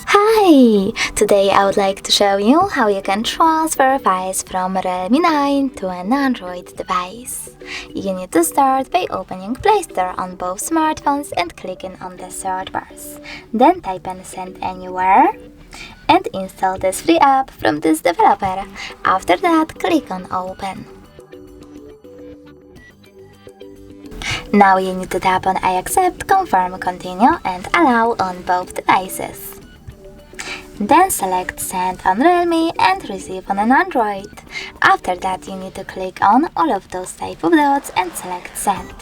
Hi! Today I would like to show you how you can transfer files from Realme 9 to an Android device. You need to start by opening Play Store on both smartphones and clicking on the search bars. Then type in Send Anywhere and install this free app from this developer. After that, click on Open. Now you need to tap on I accept, confirm, continue and allow on both devices. Then select Send on Realme and Receive on an Android. After that you need to click on all of those type of dots and select Send.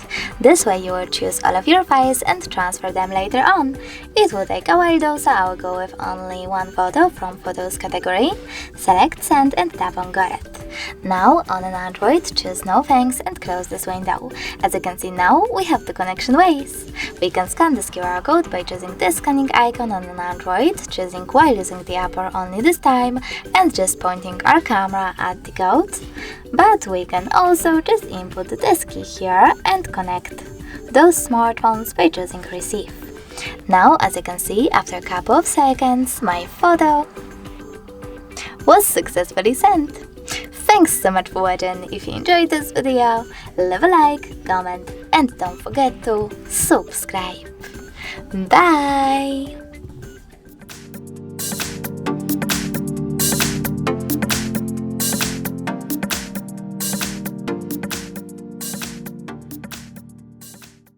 This way you will choose all of your files and transfer them later on. It will take a while though, so I will go with only one photo from Photos category. Select Send and tap on Got it. Now on an Android, choose No Thanks and close this window. As you can see now, we have the connection ways. We can scan this QR code by choosing this scanning icon on an Android, choosing while using the app or only this time, and just pointing our camera at the code. But we can also just input this key here and connect those smartphones by choosing Receive. Now, as you can see, after a couple of seconds, my photo was successfully sent. Thanks so much for watching. If you enjoyed this video, leave a like, comment and don't forget to subscribe. Bye!